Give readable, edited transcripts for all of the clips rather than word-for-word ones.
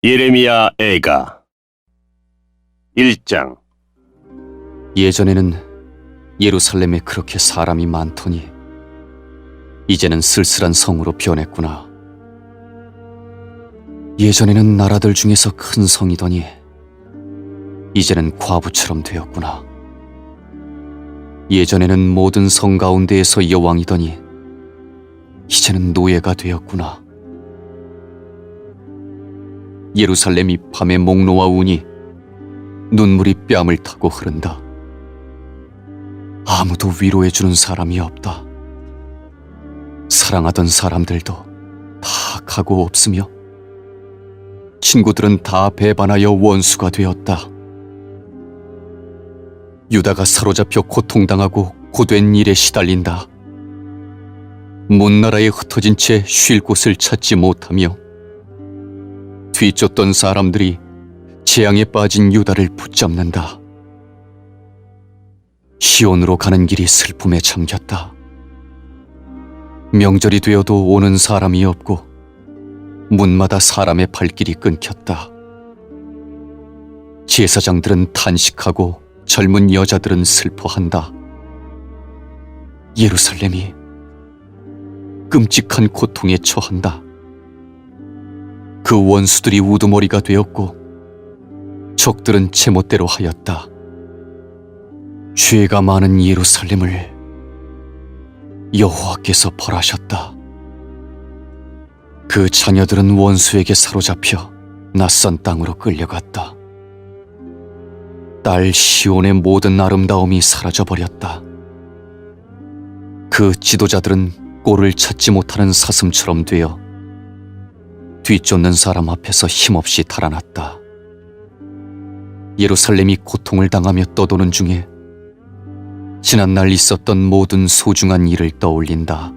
예레미야 애가 1장. 예전에는 예루살렘에 그렇게 사람이 많더니 이제는 쓸쓸한 성으로 변했구나. 예전에는 나라들 중에서 큰 성이더니 이제는 과부처럼 되었구나. 예전에는 모든 성 가운데에서 여왕이더니 이제는 노예가 되었구나. 예루살렘이 밤에 목 놓아 우니 눈물이 뺨을 타고 흐른다. 아무도 위로해주는 사람이 없다. 사랑하던 사람들도 다 가고 없으며 친구들은 다 배반하여 원수가 되었다. 유다가 사로잡혀 고통당하고 고된 일에 시달린다. 문나라에 흩어진 채 쉴 곳을 찾지 못하며 뒤쫓던 사람들이 재앙에 빠진 유다를 붙잡는다. 시온으로 가는 길이 슬픔에 잠겼다. 명절이 되어도 오는 사람이 없고 문마다 사람의 발길이 끊겼다. 제사장들은 탄식하고 젊은 여자들은 슬퍼한다. 예루살렘이 끔찍한 고통에 처한다. 그 원수들이 우두머리가 되었고 적들은 제멋대로 하였다. 죄가 많은 예루살렘을 여호와께서 벌하셨다. 그 자녀들은 원수에게 사로잡혀 낯선 땅으로 끌려갔다. 딸 시온의 모든 아름다움이 사라져버렸다. 그 지도자들은 꼴을 찾지 못하는 사슴처럼 되어 뒤쫓는 사람 앞에서 힘없이 달아났다. 예루살렘이 고통을 당하며 떠도는 중에 지난날 있었던 모든 소중한 일을 떠올린다.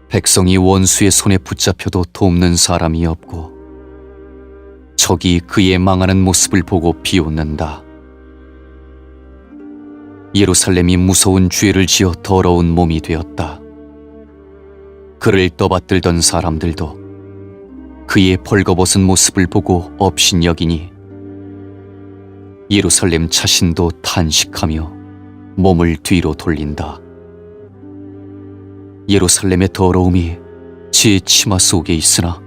백성이 원수의 손에 붙잡혀도 돕는 사람이 없고 적이 그의 망하는 모습을 보고 비웃는다. 예루살렘이 무서운 죄를 지어 더러운 몸이 되었다. 그를 떠받들던 사람들도 그의 벌거벗은 모습을 보고 업신여기니 예루살렘 자신도 탄식하며 몸을 뒤로 돌린다. 예루살렘의 더러움이 제 치마 속에 있으나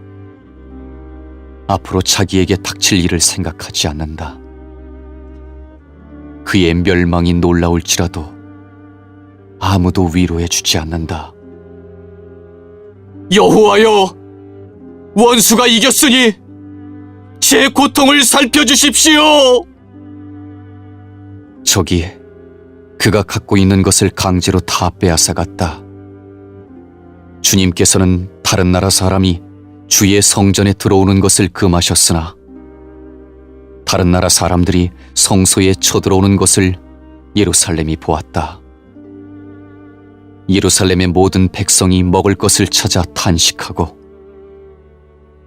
앞으로 자기에게 닥칠 일을 생각하지 않는다. 그의 멸망이 놀라울지라도 아무도 위로해주지 않는다. 여호와여, 원수가 이겼으니 제 고통을 살펴주십시오. 적이 그가 갖고 있는 것을 강제로 다 빼앗아갔다. 주님께서는 다른 나라 사람이 주의 성전에 들어오는 것을 금하셨으나 다른 나라 사람들이 성소에 쳐들어오는 것을 예루살렘이 보았다. 예루살렘의 모든 백성이 먹을 것을 찾아 탄식하고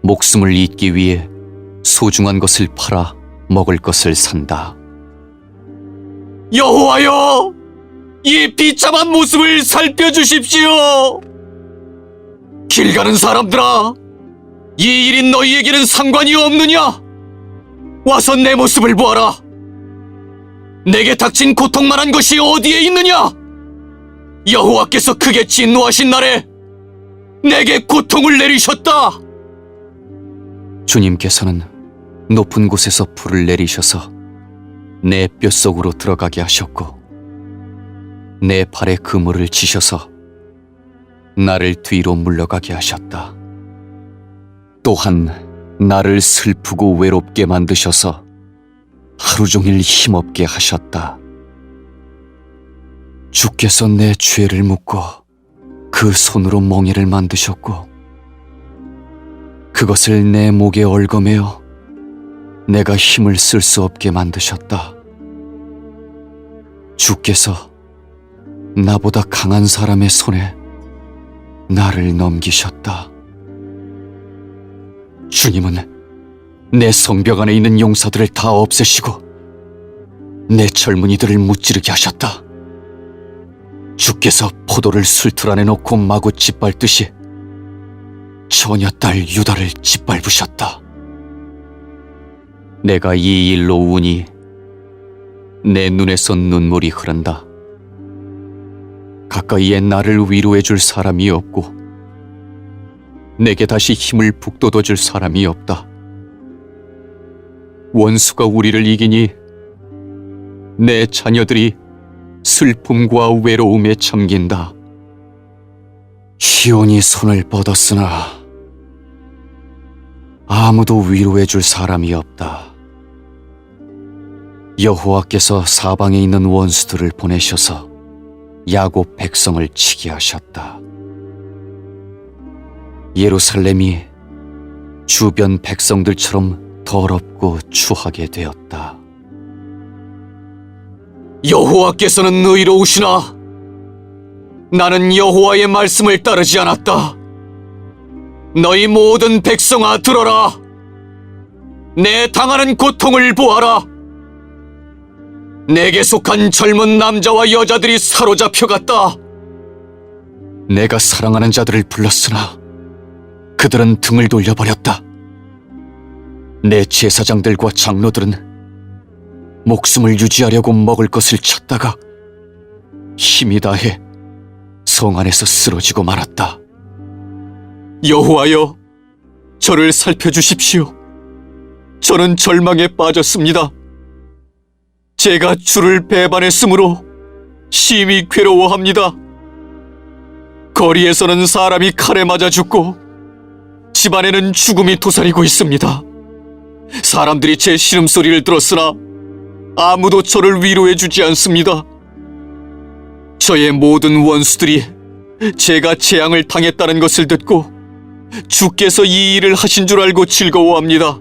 목숨을 잇기 위해 소중한 것을 팔아 먹을 것을 산다. 여호와여, 이 비참한 모습을 살펴주십시오. 길 가는 사람들아, 이 일이 너희에게는 상관이 없느냐? 와서 내 모습을 보아라. 내게 닥친 고통만한 것이 어디에 있느냐? 여호와께서 크게 진노하신 날에 내게 고통을 내리셨다. 주님께서는 높은 곳에서 불을 내리셔서 내 뼛속으로 들어가게 하셨고 내 발에 그물을 치셔서 나를 뒤로 물러가게 하셨다. 또한 나를 슬프고 외롭게 만드셔서 하루 종일 힘없게 하셨다. 주께서 내 죄를 묻고 그 손으로 멍에를 만드셨고 그것을 내 목에 얽어매어 내가 힘을 쓸 수 없게 만드셨다. 주께서 나보다 강한 사람의 손에 나를 넘기셨다. 주님은 내 성벽 안에 있는 용사들을 다 없애시고 내 젊은이들을 무찌르게 하셨다. 주께서 포도를 술틀 안에 놓고 마구 짓밟듯이 처녀딸 유다를 짓밟으셨다. 내가 이 일로 우니 내 눈에서 눈물이 흐른다. 가까이에 나를 위로해 줄 사람이 없고 내게 다시 힘을 북돋워 줄 사람이 없다. 원수가 우리를 이기니 내 자녀들이 슬픔과 외로움에 잠긴다. 시온이 손을 뻗었으나 아무도 위로해 줄 사람이 없다. 여호와께서 사방에 있는 원수들을 보내셔서 야곱 백성을 치게 하셨다. 예루살렘이 주변 백성들처럼 더럽고 추하게 되었다. 여호와께서는 의로우시나 나는 여호와의 말씀을 따르지 않았다. 너희 모든 백성아 들어라. 내 당하는 고통을 보아라. 내게 속한 젊은 남자와 여자들이 사로잡혀갔다. 내가 사랑하는 자들을 불렀으나 그들은 등을 돌려버렸다. 내 제사장들과 장로들은 목숨을 유지하려고 먹을 것을 찾다가 힘이 다해 성 안에서 쓰러지고 말았다. 여호와여, 저를 살펴주십시오. 저는 절망에 빠졌습니다. 제가 주를 배반했으므로 심히 괴로워합니다. 거리에서는 사람이 칼에 맞아 죽고 집안에는 죽음이 도사리고 있습니다. 사람들이 제 신음소리를 들었으나 아무도 저를 위로해 주지 않습니다. 저의 모든 원수들이 제가 재앙을 당했다는 것을 듣고 주께서 이 일을 하신 줄 알고 즐거워합니다.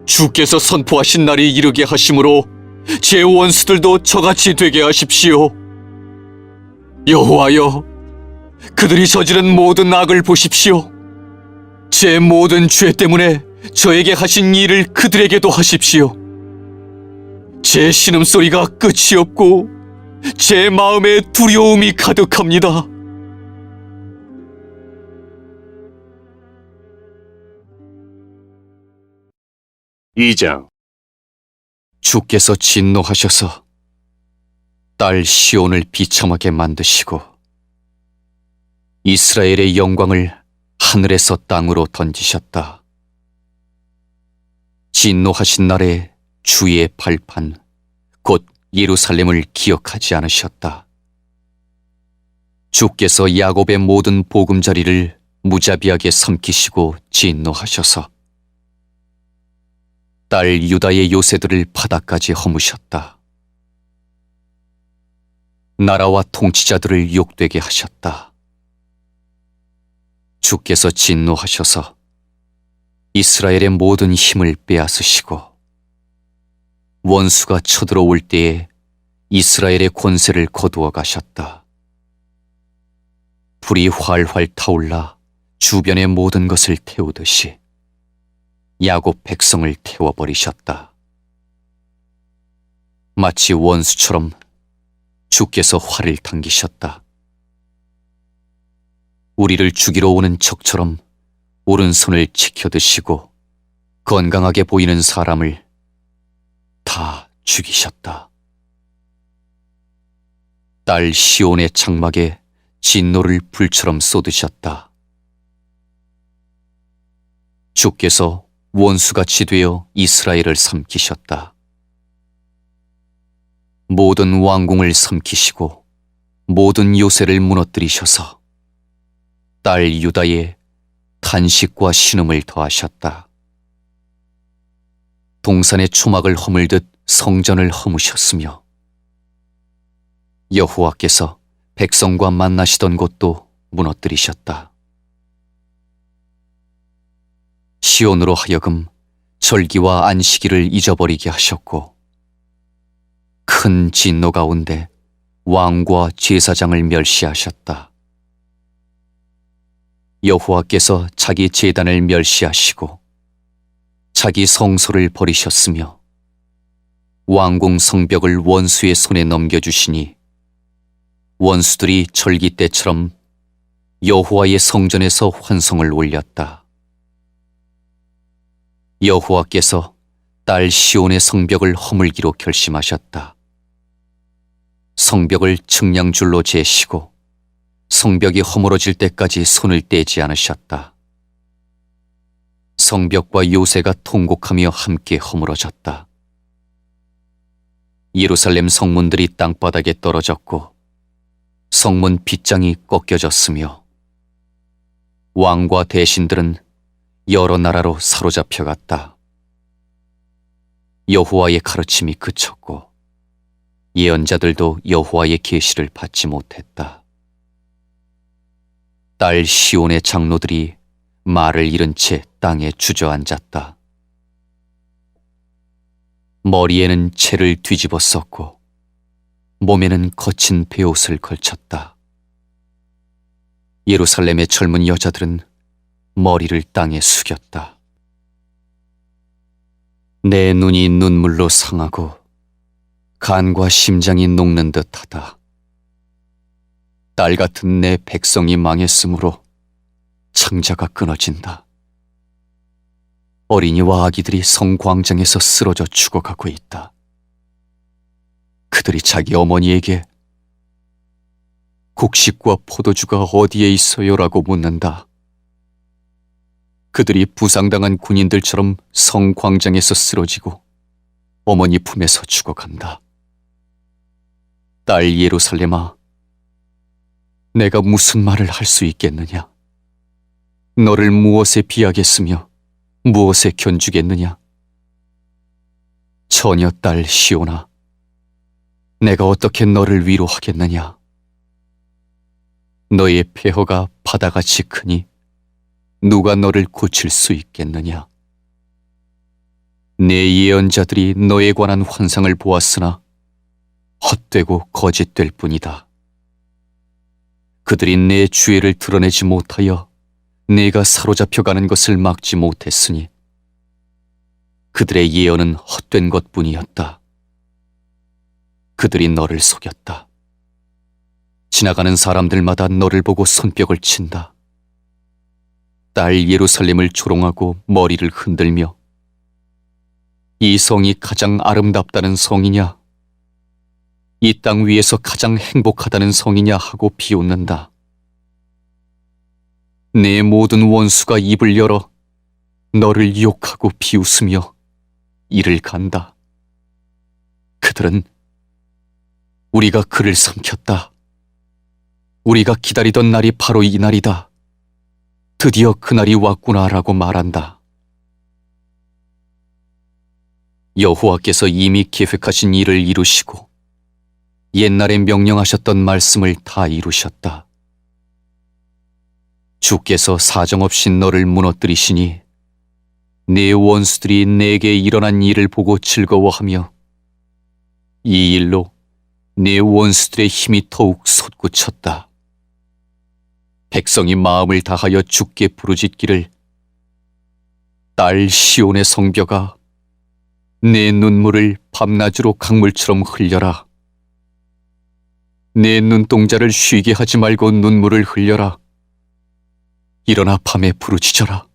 주께서 선포하신 날이 이르게 하심으로 제 원수들도 저같이 되게 하십시오. 여호와여, 그들이 저지른 모든 악을 보십시오. 제 모든 죄 때문에 저에게 하신 일을 그들에게도 하십시오. 제 신음소리가 끝이 없고 제 마음에 두려움이 가득합니다. 이장 주께서 진노하셔서 딸 시온을 비참하게 만드시고 이스라엘의 영광을 하늘에서 땅으로 던지셨다. 진노하신 날에 주의 발판, 곧 예루살렘을 기억하지 않으셨다. 주께서 야곱의 모든 보금자리를 무자비하게 삼키시고 진노하셔서 딸 유다의 요새들을 바다까지 허무셨다. 나라와 통치자들을 욕되게 하셨다. 주께서 진노하셔서 이스라엘의 모든 힘을 빼앗으시고 원수가 쳐들어올 때에 이스라엘의 권세를 거두어 가셨다. 불이 활활 타올라 주변의 모든 것을 태우듯이 야곱 백성을 태워버리셨다. 마치 원수처럼 주께서 활을 당기셨다. 우리를 죽이러 오는 적처럼 오른손을 치켜드시고 건강하게 보이는 사람을 다 죽이셨다. 딸 시온의 장막에 진노를 불처럼 쏟으셨다. 주께서 원수같이 되어 이스라엘을 삼키셨다. 모든 왕궁을 삼키시고 모든 요새를 무너뜨리셔서 딸 유다에 탄식과 신음을 더하셨다. 동산의 초막을 허물듯 성전을 허무셨으며 여호와께서 백성과 만나시던 곳도 무너뜨리셨다. 시온으로 하여금 절기와 안식일을 잊어버리게 하셨고 큰 진노 가운데 왕과 제사장을 멸시하셨다. 여호와께서 자기 제단을 멸시하시고 자기 성소를 버리셨으며 왕궁 성벽을 원수의 손에 넘겨주시니 원수들이 절기 때처럼 여호와의 성전에서 환송을 올렸다. 여호와께서 딸 시온의 성벽을 허물기로 결심하셨다. 성벽을 측량줄로 재시고 성벽이 허물어질 때까지 손을 떼지 않으셨다. 성벽과 요새가 통곡하며 함께 허물어졌다. 예루살렘 성문들이 땅바닥에 떨어졌고 성문 빗장이 꺾여졌으며 왕과 대신들은 여러 나라로 사로잡혀갔다. 여호와의 가르침이 그쳤고 예언자들도 여호와의 계시를 받지 못했다. 딸 시온의 장로들이 말을 잃은 채 땅에 주저앉았다. 머리에는 채를 뒤집어 썼고 몸에는 거친 베옷을 걸쳤다. 예루살렘의 젊은 여자들은 머리를 땅에 숙였다. 내 눈이 눈물로 상하고 간과 심장이 녹는 듯하다. 딸 같은 내 백성이 망했으므로 창자가 끊어진다. 어린이와 아기들이 성광장에서 쓰러져 죽어가고 있다. 그들이 자기 어머니에게 곡식과 포도주가 어디에 있어요라고 묻는다. 그들이 부상당한 군인들처럼 성광장에서 쓰러지고 어머니 품에서 죽어간다. 딸 예루살렘아, 내가 무슨 말을 할 수 있겠느냐? 너를 무엇에 비하겠으며 무엇에 견주겠느냐? 처녀 딸 시온아, 내가 어떻게 너를 위로하겠느냐? 너의 폐허가 바다같이 크니 누가 너를 고칠 수 있겠느냐? 내 예언자들이 너에 관한 환상을 보았으나 헛되고 거짓될 뿐이다. 그들이 내 주애를 드러내지 못하여 내가 사로잡혀가는 것을 막지 못했으니 그들의 예언은 헛된 것뿐이었다. 그들이 너를 속였다. 지나가는 사람들마다 너를 보고 손뼉을 친다. 딸 예루살렘을 조롱하고 머리를 흔들며 이 성이 가장 아름답다는 성이냐, 이 땅 위에서 가장 행복하다는 성이냐 하고 비웃는다. 내 모든 원수가 입을 열어 너를 욕하고 비웃으며 이를 간다. 그들은 우리가 그를 삼켰다. 우리가 기다리던 날이 바로 이 날이다. 드디어 그날이 왔구나라고 말한다. 여호와께서 이미 계획하신 일을 이루시고 옛날에 명령하셨던 말씀을 다 이루셨다. 주께서 사정없이 너를 무너뜨리시니 네 원수들이 내게 일어난 일을 보고 즐거워하며 이 일로 네 원수들의 힘이 더욱 솟구쳤다. 백성이 마음을 다하여 주께 부르짖기를 딸 시온의 성벽아, 내 눈물을 밤낮으로 강물처럼 흘려라. 내 눈동자를 쉬게 하지 말고 눈물을 흘려라. 일어나 밤에 부르짖어라.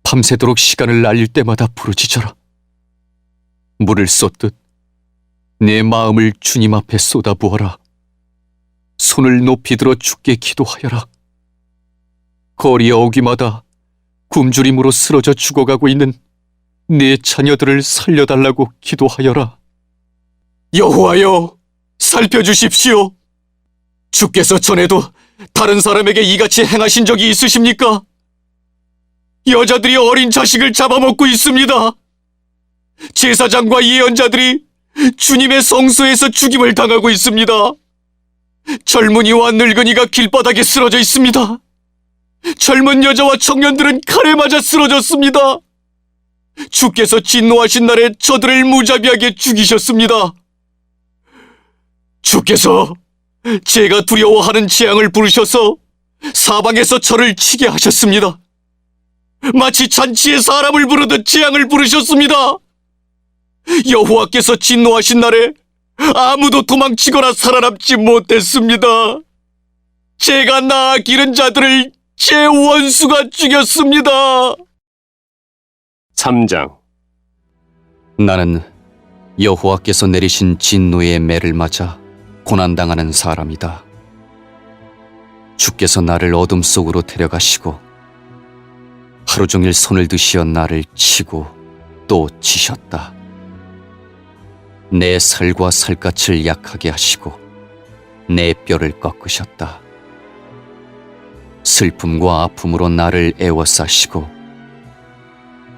밤새도록 시간을 날릴 때마다 부르짖어라. 물을 쏟듯 내 마음을 주님 앞에 쏟아부어라. 손을 높이 들어 주께 기도하여라. 거리 어귀마다 굶주림으로 쓰러져 죽어가고 있는 내 자녀들을 살려달라고 기도하여라. 여호와여, 살펴주십시오. 주께서 전에도 다른 사람에게 이같이 행하신 적이 있으십니까? 여자들이 어린 자식을 잡아먹고 있습니다. 제사장과 예언자들이 주님의 성소에서 죽임을 당하고 있습니다. 젊은이와 늙은이가 길바닥에 쓰러져 있습니다. 젊은 여자와 청년들은 칼에 맞아 쓰러졌습니다. 주께서 진노하신 날에 저들을 무자비하게 죽이셨습니다. 주께서 제가 두려워하는 재앙을 부르셔서 사방에서 저를 치게 하셨습니다. 마치 잔치에 사람을 부르듯 재앙을 부르셨습니다. 여호와께서 진노하신 날에 아무도 도망치거나 살아남지 못했습니다. 제가 낳아 기른 자들을 제 원수가 죽였습니다. 3장. 나는 여호와께서 내리신 진노의 매를 맞아 고난당하는 사람이다. 주께서 나를 어둠 속으로 데려가시고 하루 종일 손을 드시어 나를 치고 또 치셨다. 내 살과 살갗을 약하게 하시고 내 뼈를 꺾으셨다. 슬픔과 아픔으로 나를 애워싸시고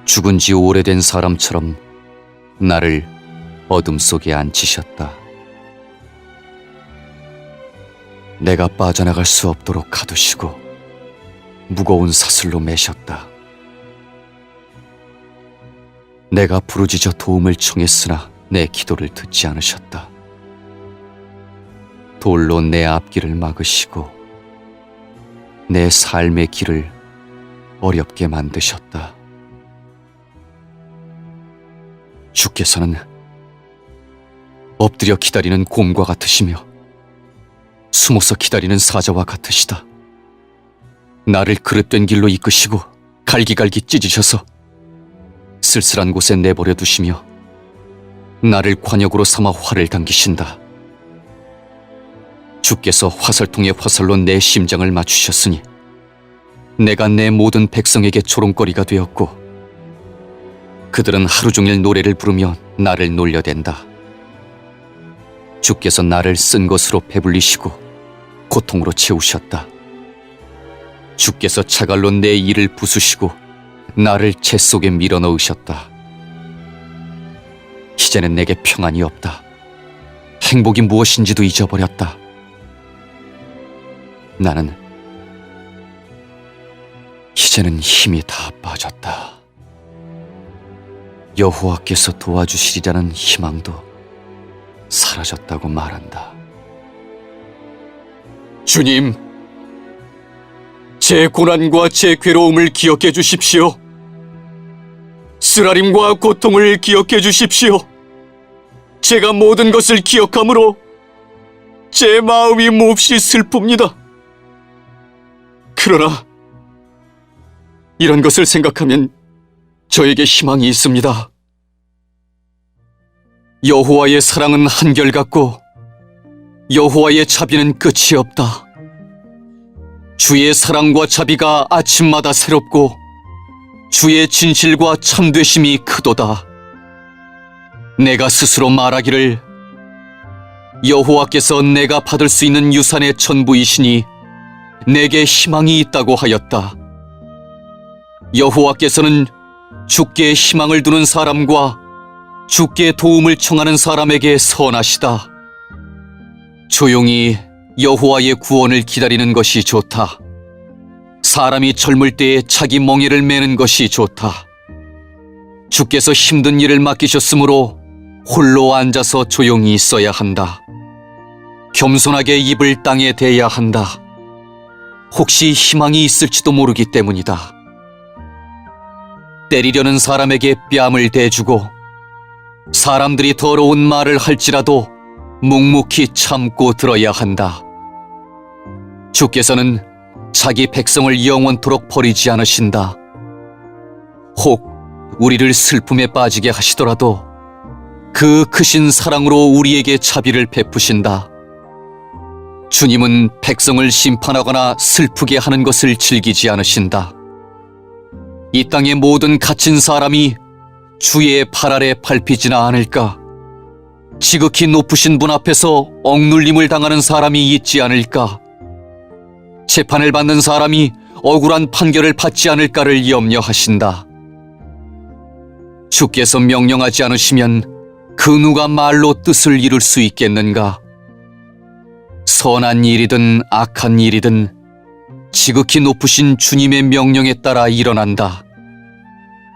죽은 지 오래된 사람처럼 나를 어둠 속에 앉히셨다. 내가 빠져나갈 수 없도록 가두시고 무거운 사슬로 매셨다. 내가 부르짖어 도움을 청했으나 내 기도를 듣지 않으셨다. 돌로 내 앞길을 막으시고 내 삶의 길을 어렵게 만드셨다. 주께서는 엎드려 기다리는 곰과 같으시며 숨어서 기다리는 사자와 같으시다. 나를 그릇된 길로 이끄시고 갈기갈기 찢으셔서 쓸쓸한 곳에 내버려 두시며 나를 관역으로 삼아 활을 당기신다. 주께서 화살통에 화살로 내 심장을 맞추셨으니 내가 내 모든 백성에게 조롱거리가 되었고 그들은 하루 종일 노래를 부르며 나를 놀려댄다. 주께서 나를 쓴 것으로 배불리시고 고통으로 채우셨다. 주께서 자갈로 내 이를 부수시고 나를 재 속에 밀어넣으셨다. 이제는 내게 평안이 없다. 행복이 무엇인지도 잊어버렸다. 나는 이제는 힘이 다 빠졌다. 여호와께서 도와주시리라는 희망도 사라졌다고 말한다. 주님, 제 고난과 제 괴로움을 기억해 주십시오. 쓰라림과 고통을 기억해 주십시오. 제가 모든 것을 기억함으로 제 마음이 몹시 슬픕니다. 그러나 이런 것을 생각하면 저에게 희망이 있습니다. 여호와의 사랑은 한결같고 여호와의 자비는 끝이 없다. 주의 사랑과 자비가 아침마다 새롭고 주의 진실과 참되심이 크도다. 내가 스스로 말하기를 여호와께서 내가 받을 수 있는 유산의 전부이시니 내게 희망이 있다고 하였다. 여호와께서는 주께 희망을 두는 사람과 주께 도움을 청하는 사람에게 선하시다. 조용히 여호와의 구원을 기다리는 것이 좋다. 사람이 젊을 때에 자기 멍에를 매는 것이 좋다. 주께서 힘든 일을 맡기셨으므로 홀로 앉아서 조용히 있어야 한다. 겸손하게 입을 땅에 대야 한다. 혹시 희망이 있을지도 모르기 때문이다. 때리려는 사람에게 뺨을 대주고 사람들이 더러운 말을 할지라도 묵묵히 참고 들어야 한다. 주께서는 자기 백성을 영원토록 버리지 않으신다. 혹 우리를 슬픔에 빠지게 하시더라도 그 크신 사랑으로 우리에게 자비를 베푸신다. 주님은 백성을 심판하거나 슬프게 하는 것을 즐기지 않으신다. 이 땅의 모든 갇힌 사람이 주의 발 아래 밟히지나 않을까? 지극히 높으신 분 앞에서 억눌림을 당하는 사람이 있지 않을까? 재판을 받는 사람이 억울한 판결을 받지 않을까를 염려하신다. 주께서 명령하지 않으시면 그 누가 말로 뜻을 이룰 수 있겠는가? 선한 일이든 악한 일이든 지극히 높으신 주님의 명령에 따라 일어난다.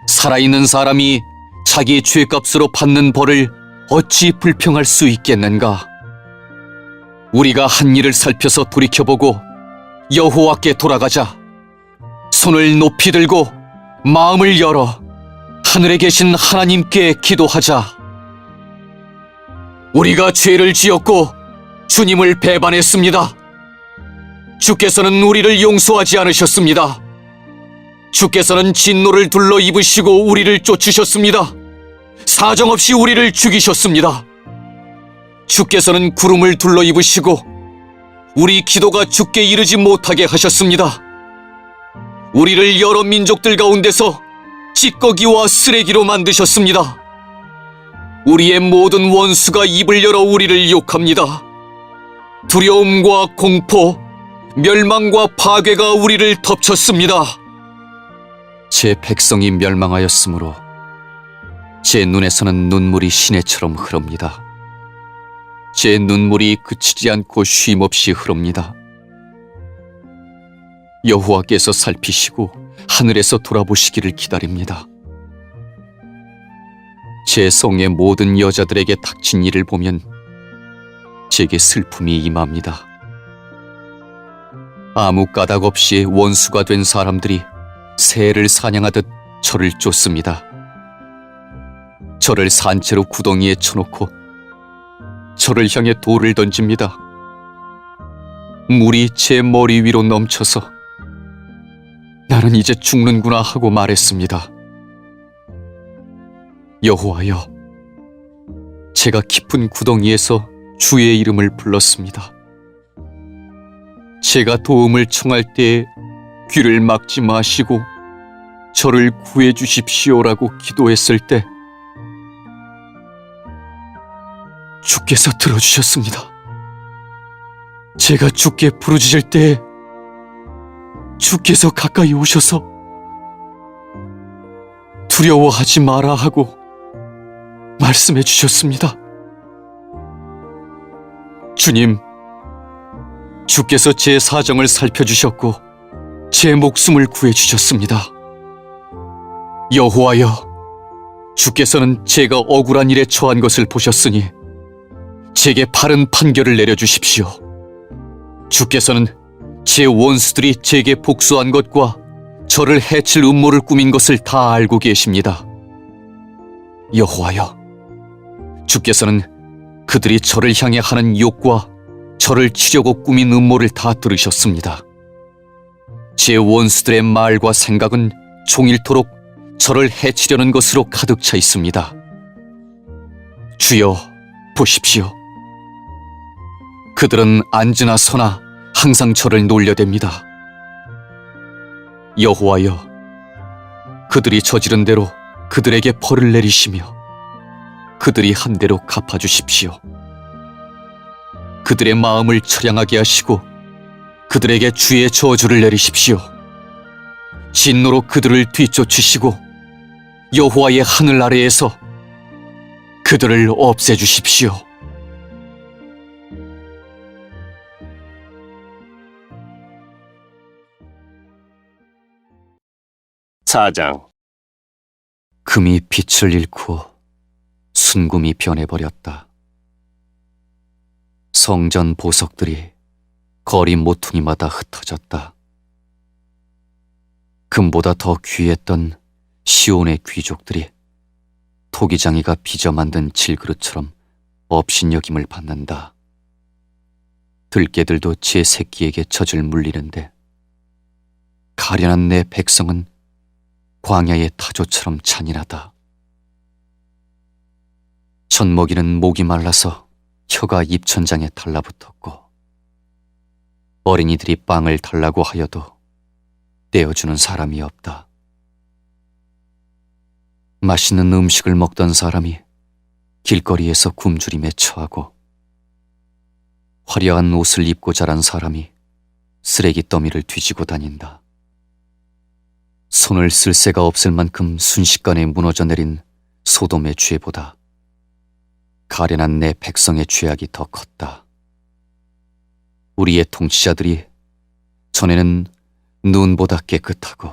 살아있는 사람이 자기 죄값으로 받는 벌을 어찌 불평할 수 있겠는가? 우리가 한 일을 살펴서 돌이켜보고 여호와께 돌아가자. 손을 높이 들고 마음을 열어 하늘에 계신 하나님께 기도하자. 우리가 죄를 지었고 주님을 배반했습니다. 주께서는 우리를 용서하지 않으셨습니다. 주께서는 진노를 둘러 입으시고 우리를 쫓으셨습니다. 사정없이 우리를 죽이셨습니다. 주께서는 구름을 둘러 입으시고 우리 기도가 주께 이르지 못하게 하셨습니다. 우리를 여러 민족들 가운데서 찌꺼기와 쓰레기로 만드셨습니다. 우리의 모든 원수가 입을 열어 우리를 욕합니다. 두려움과 공포, 멸망과 파괴가 우리를 덮쳤습니다. 제 백성이 멸망하였으므로 제 눈에서는 눈물이 시내처럼 흐릅니다. 제 눈물이 그치지 않고 쉼없이 흐릅니다. 여호와께서 살피시고 하늘에서 돌아보시기를 기다립니다. 제 성의 모든 여자들에게 닥친 일을 보면 제게 슬픔이 임합니다. 아무 까닭 없이 원수가 된 사람들이 새를 사냥하듯 저를 쫓습니다. 저를 산채로 구덩이에 쳐놓고 저를 향해 돌을 던집니다. 물이 제 머리 위로 넘쳐서 나는 이제 죽는구나 하고 말했습니다. 여호와여, 제가 깊은 구덩이에서 주의 이름을 불렀습니다. 제가 도움을 청할 때에 귀를 막지 마시고 저를 구해 주십시오라고 기도했을 때 주께서 들어주셨습니다. 제가 주께 부르짖을 때에 주께서 가까이 오셔서 두려워하지 마라 하고 말씀해 주셨습니다. 주님, 주께서 제 사정을 살펴주셨고 제 목숨을 구해주셨습니다. 여호와여, 주께서는 제가 억울한 일에 처한 것을 보셨으니 제게 바른 판결을 내려주십시오. 주께서는 제 원수들이 제게 복수한 것과 저를 해칠 음모를 꾸민 것을 다 알고 계십니다. 여호와여, 주께서는 그들이 저를 향해 하는 욕과 저를 치려고 꾸민 음모를 다 들으셨습니다. 제 원수들의 말과 생각은 종일토록 저를 해치려는 것으로 가득 차 있습니다. 주여, 보십시오. 그들은 앉으나 서나 항상 저를 놀려댑니다. 여호와여, 그들이 저지른 대로 그들에게 벌을 내리시며 그들이 한 대로 갚아주십시오. 그들의 마음을 처량하게 하시고 그들에게 주의 저주를 내리십시오. 진노로 그들을 뒤쫓으시고 여호와의 하늘 아래에서 그들을 없애주십시오. 4장. 금이 빛을 잃고 순금이 변해버렸다. 성전 보석들이 거리 모퉁이마다 흩어졌다. 금보다 더 귀했던 시온의 귀족들이 토기장이가 빚어 만든 질그릇처럼 업신여김을 받는다. 들깨들도 제 새끼에게 젖을 물리는데 가련한 내 백성은 광야의 타조처럼 잔인하다. 젖먹이는 목이 말라서 혀가 입천장에 달라붙었고 어린이들이 빵을 달라고 하여도 떼어주는 사람이 없다. 맛있는 음식을 먹던 사람이 길거리에서 굶주림에 처하고 화려한 옷을 입고 자란 사람이 쓰레기 더미를 뒤지고 다닌다. 손을 쓸 새가 없을 만큼 순식간에 무너져 내린 소돔의 죄보다 가련한 내 백성의 죄악이 더 컸다. 우리의 통치자들이 전에는 눈보다 깨끗하고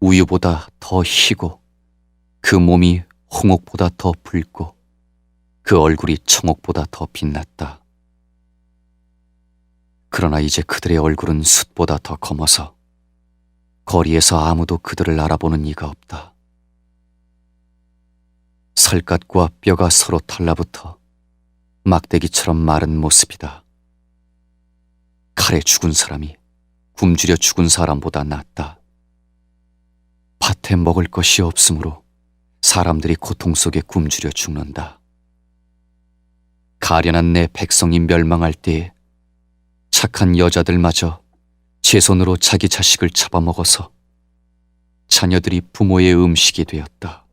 우유보다 더 희고 그 몸이 홍옥보다 더 붉고 그 얼굴이 청옥보다 더 빛났다. 그러나 이제 그들의 얼굴은 숯보다 더 검어서 거리에서 아무도 그들을 알아보는 이가 없다. 살갗과 뼈가 서로 달라붙어 막대기처럼 마른 모습이다. 칼에 죽은 사람이 굶주려 죽은 사람보다 낫다. 밭에 먹을 것이 없으므로 사람들이 고통 속에 굶주려 죽는다. 가련한 내 백성이 멸망할 때에 착한 여자들마저 제 손으로 자기 자식을 잡아먹어서 자녀들이 부모의 음식이 되었다.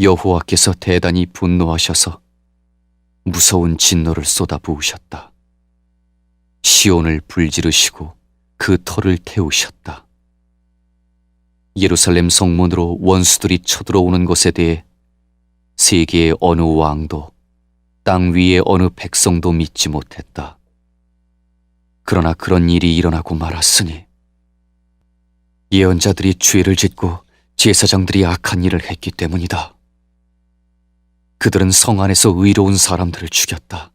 여호와께서 대단히 분노하셔서 무서운 진노를 쏟아부으셨다. 시온을 불지르시고 그 터를 태우셨다. 예루살렘 성문으로 원수들이 쳐들어오는 것에 대해 세계의 어느 왕도 땅 위의 어느 백성도 믿지 못했다. 그러나 그런 일이 일어나고 말았으니 예언자들이 죄를 짓고 제사장들이 악한 일을 했기 때문이다. 그들은 성 안에서 의로운 사람들을 죽였다.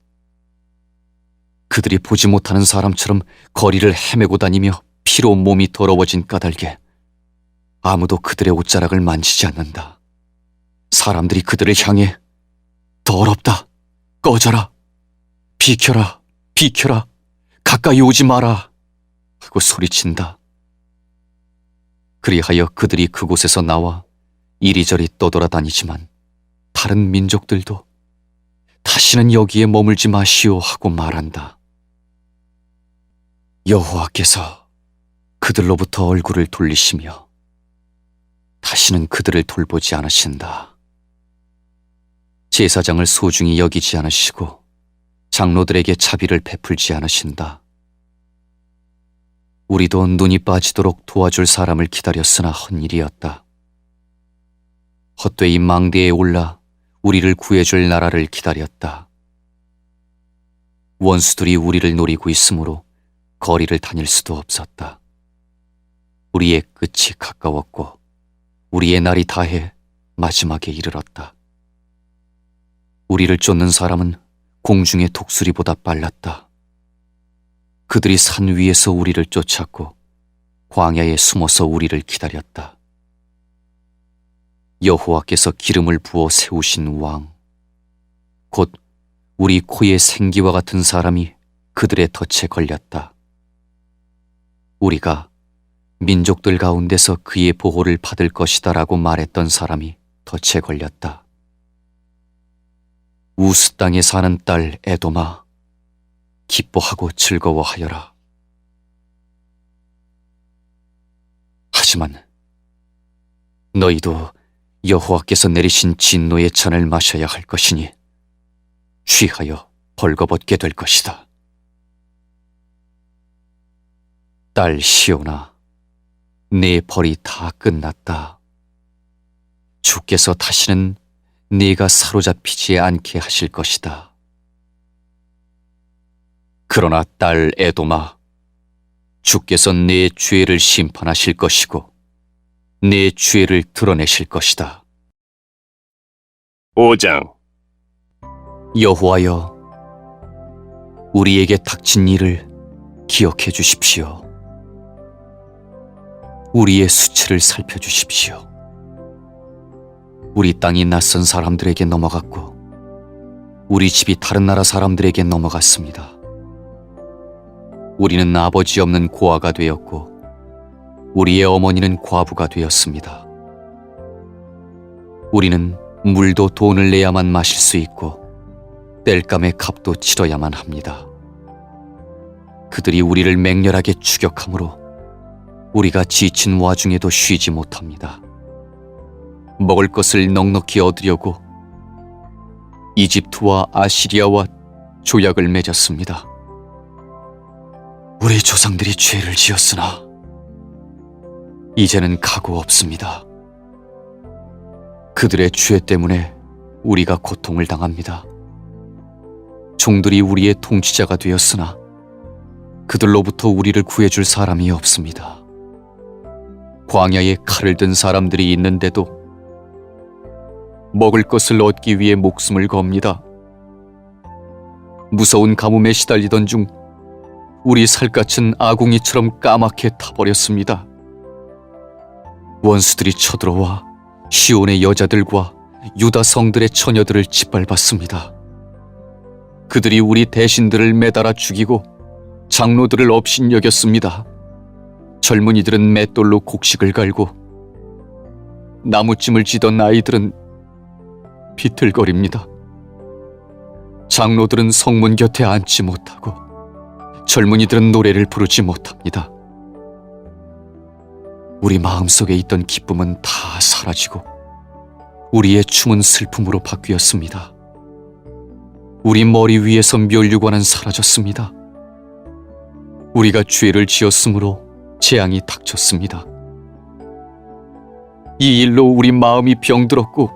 그들이 보지 못하는 사람처럼 거리를 헤매고 다니며 피로 몸이 더러워진 까닭에 아무도 그들의 옷자락을 만지지 않는다. 사람들이 그들을 향해 더럽다, 꺼져라, 비켜라, 비켜라, 가까이 오지 마라 하고 소리친다. 그리하여 그들이 그곳에서 나와 이리저리 떠돌아다니지만 다른 민족들도 다시는 여기에 머물지 마시오 하고 말한다. 여호와께서 그들로부터 얼굴을 돌리시며 다시는 그들을 돌보지 않으신다. 제사장을 소중히 여기지 않으시고 장로들에게 자비를 베풀지 않으신다. 우리도 눈이 빠지도록 도와줄 사람을 기다렸으나 헛일이었다. 헛되이 망대에 올라 우리를 구해줄 나라를 기다렸다. 원수들이 우리를 노리고 있으므로 거리를 다닐 수도 없었다. 우리의 끝이 가까웠고 우리의 날이 다해 마지막에 이르렀다. 우리를 쫓는 사람은 공중의 독수리보다 빨랐다. 그들이 산 위에서 우리를 쫓았고 광야에 숨어서 우리를 기다렸다. 여호와께서 기름을 부어 세우신 왕, 곧 우리 코에 생기와 같은 사람이 그들의 덫에 걸렸다. 우리가 민족들 가운데서 그의 보호를 받을 것이다 라고 말했던 사람이 덫에 걸렸다. 우스 땅에 사는 딸 에돔아, 기뻐하고 즐거워하여라. 하지만 너희도 여호와께서 내리신 진노의 잔을 마셔야 할 것이니 취하여 벌거벗게 될 것이다. 딸 시온아, 네 벌이 다 끝났다. 주께서 다시는 네가 사로잡히지 않게 하실 것이다. 그러나 딸 에돔아, 주께서 네 죄를 심판하실 것이고 네 죄를 드러내실 것이다. 5장. 여호와여, 우리에게 닥친 일을 기억해 주십시오. 우리의 수치를 살펴주십시오. 우리 땅이 낯선 사람들에게 넘어갔고 우리 집이 다른 나라 사람들에게 넘어갔습니다. 우리는 아버지 없는 고아가 되었고 우리의 어머니는 과부가 되었습니다. 우리는 물도 돈을 내야만 마실 수 있고 땔감의 값도 치러야만 합니다. 그들이 우리를 맹렬하게 추격하므로 우리가 지친 와중에도 쉬지 못합니다. 먹을 것을 넉넉히 얻으려고 이집트와 아시리아와 조약을 맺었습니다. 우리 조상들이 죄를 지었으나 이제는 각오 없습니다. 그들의 죄 때문에 우리가 고통을 당합니다. 종들이 우리의 통치자가 되었으나 그들로부터 우리를 구해줄 사람이 없습니다. 광야에 칼을 든 사람들이 있는데도 먹을 것을 얻기 위해 목숨을 겁니다. 무서운 가뭄에 시달리던 중 우리 살갗은 아궁이처럼 까맣게 타버렸습니다. 원수들이 쳐들어와 시온의 여자들과 유다 성들의 처녀들을 짓밟았습니다. 그들이 우리 대신들을 매달아 죽이고 장로들을 업신여겼습니다. 젊은이들은 맷돌로 곡식을 갈고 나무찜을 지던 아이들은 비틀거립니다. 장로들은 성문 곁에 앉지 못하고 젊은이들은 노래를 부르지 못합니다. 우리 마음속에 있던 기쁨은 다 사라지고 우리의 춤은 슬픔으로 바뀌었습니다. 우리 머리 위에서 면류관은 사라졌습니다. 우리가 죄를 지었으므로 재앙이 닥쳤습니다. 이 일로 우리 마음이 병들었고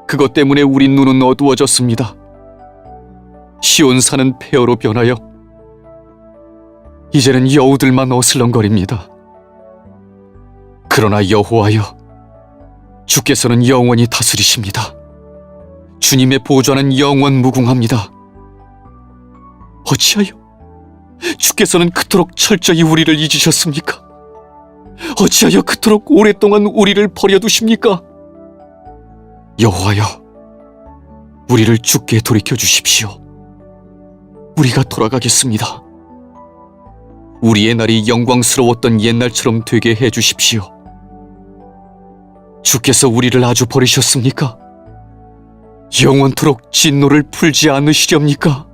그것 때문에 우리 눈은 어두워졌습니다. 시온산은 폐허로 변하여 이제는 여우들만 어슬렁거립니다. 그러나 여호와여, 주께서는 영원히 다스리십니다. 주님의 보좌는 영원 무궁합니다. 어찌하여 주께서는 그토록 철저히 우리를 잊으셨습니까? 어찌하여 그토록 오랫동안 우리를 버려두십니까? 여호와여, 우리를 주께 돌이켜 주십시오. 우리가 돌아가겠습니다. 우리의 날이 영광스러웠던 옛날처럼 되게 해주십시오. 주께서 우리를 아주 버리셨습니까? 영원토록 진노를 풀지 않으시렵니까?